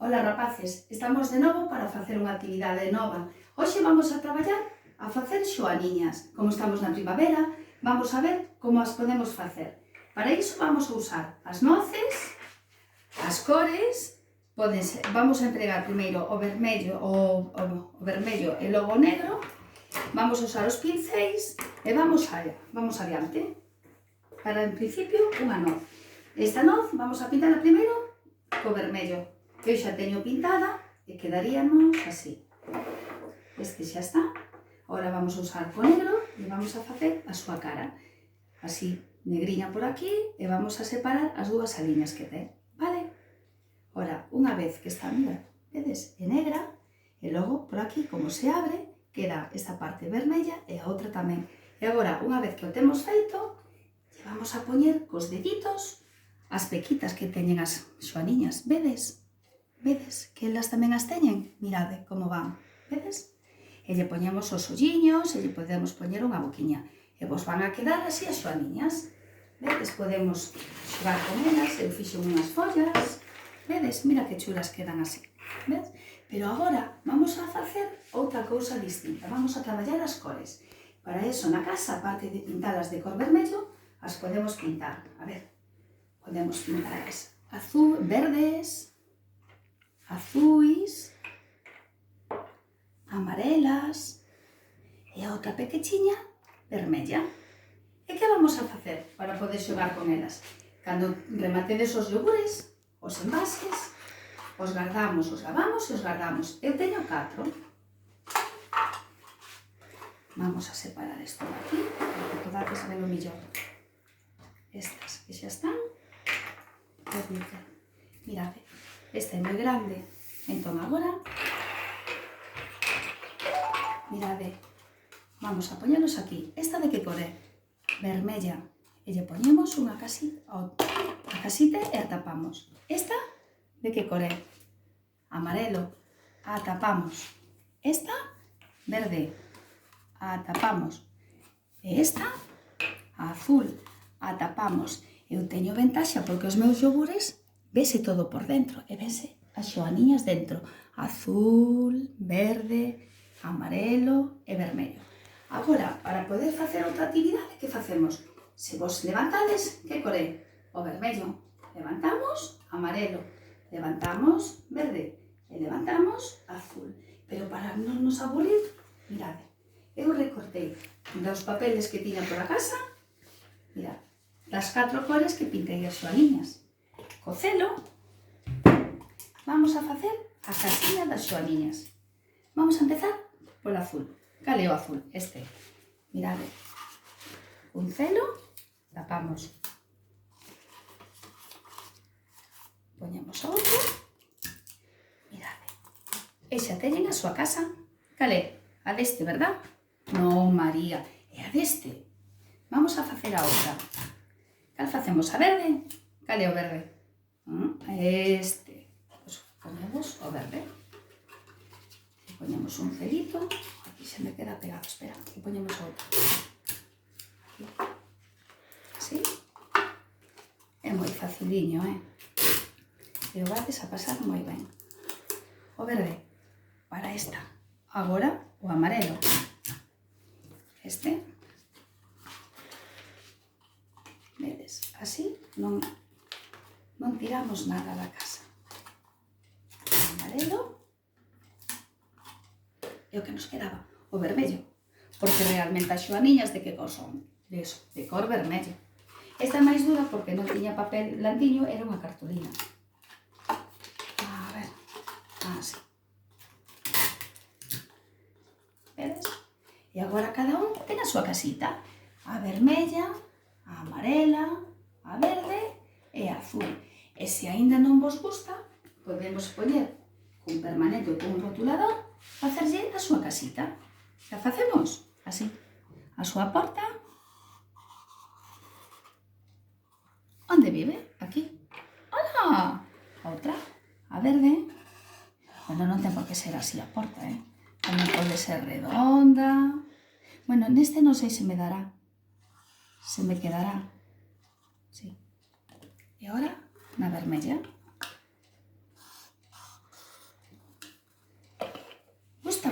Ola rapaces, estamos de novo para facer unha actividade nova. Hoxe vamos a traballar a facer xoaniñas. Como estamos na primavera, vamos a ver como as podemos facer. Para iso vamos a usar as noces, as cores, vamos a empregar primeiro o vermello e logo o negro, vamos a usar os pincéis e vamos adiante. Para, en principio, unha noz. Esta noz vamos a pintala primeiro co vermello. Eu xa teño pintada e quedaríamos así. Este xa está. Ahora vamos a usar co negro e vamos a facer a súa cara. Así, negriña por aquí e vamos a separar as dúas aliñas que ten. Vale? Ahora, unha vez que está, mira, vedes, é negra e logo por aquí, como se abre, queda esta parte vermella e a outra tamén. E agora, unha vez que o temos feito, vamos a poñer cos deditos as pequitas que teñen as xoaniñas. Vedes? Vedes que elas tamén as teñen? Mirade como van. Vedes? E lle poñemos os olliños e lle podemos poñer unha boquiña. E vos van a quedar así as xoaniñas. Vedes? Podemos xogar con elas. Eu fixo unhas follas. Vedes? Mira que chulas quedan así. Vedes? Pero agora vamos a facer outra cousa distinta. Vamos a traballar as cores. Para eso, na casa, aparte de pintalas de cor vermello, as podemos pintar. A ver, podemos pintar verdes, azuis, amarelas e a outra pequechiña vermella. E que vamos a facer para poder xogar con elas? Cando rematedes os yogures, os envases, os guardamos, os lavamos e os guardamos. Eu teño 4. Vamos a separar isto de aquí, para que podades ver o millón. Estas que xa están. Mirade, esta é moi grande. Entón agora, mirade, vamos a poñelos aquí. Esta de que cor é? Vermella. E lle poñemos unha casita e a tapamos. Esta de que cor é? Amarelo. A tapamos. Esta, verde. A tapamos. E esta, azul. A tapamos. Eu teño ventaxa porque os meus yogures vese todo por dentro e vese as xoaniñas dentro. Azul, verde, amarelo e vermello. Agora, para poder facer outra actividade, que facemos? Se vos levantades, que cor é? O vermello. Levantamos, amarelo. Levantamos, verde. E levantamos, azul. Pero para non nos aburrir, mirade, eu recortei dos papeles que tiña por a casa, mirad, das 4 cores que pintei as xoaniñas. Co celo, vamos a facer a casiña das xoaniñas. Vamos a empezar polo azul. Cal é o azul? Este. Mirade. Un celo, tapamos. Poñemos outro. Mirade. E xa teñen a súa casa. Cal é? A deste, verdad? Non, María. É a deste. Vamos a facer a outra. Cal facemos? A verde? Cal é o verde? Este. Pois ponemos o verde. E poñemos un celito. Aquí se me queda pegado. Espera, e poñemos outro. Aquí. Así. É moi faciliño, E o vades a pasar moi ben. O verde para esta. Agora o amarelo. Este. Vedes, así non tiramos nada da casa. O amarelo e o que nos quedaba, o vermello, porque realmente as xoaniñas de que cor son? De cor vermello. Esta é máis dura porque non tiña papel blanquiño, era unha cartulina. A ver, así. Vedes? E agora cada un ten a súa casita. A vermella, a amarela, a verde e a azul. E se aínda non vos gusta, podemos poñer cun permanente ou cun rotulador facerlle a súa casita. A facemos así. A súa porta. Onde vive? Aquí. Ola! Outra. A verde. Bueno, non ten por que ser así a porta, Tamén pode ser redonda. Bueno, neste non sei se me dará. Se me quedará. Sí. E agora, na vermella.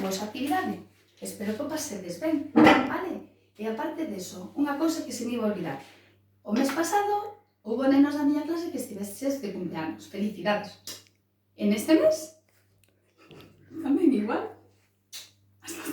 vosa actividade. Espero que o pasedes ben, vale? E aparte deso, unha cousa que se me iba a olvidar. O mes pasado, hubo nenos da miña clase que estiveses de cumpleanos. Felicidades. En este mes, tamén igual. Hasta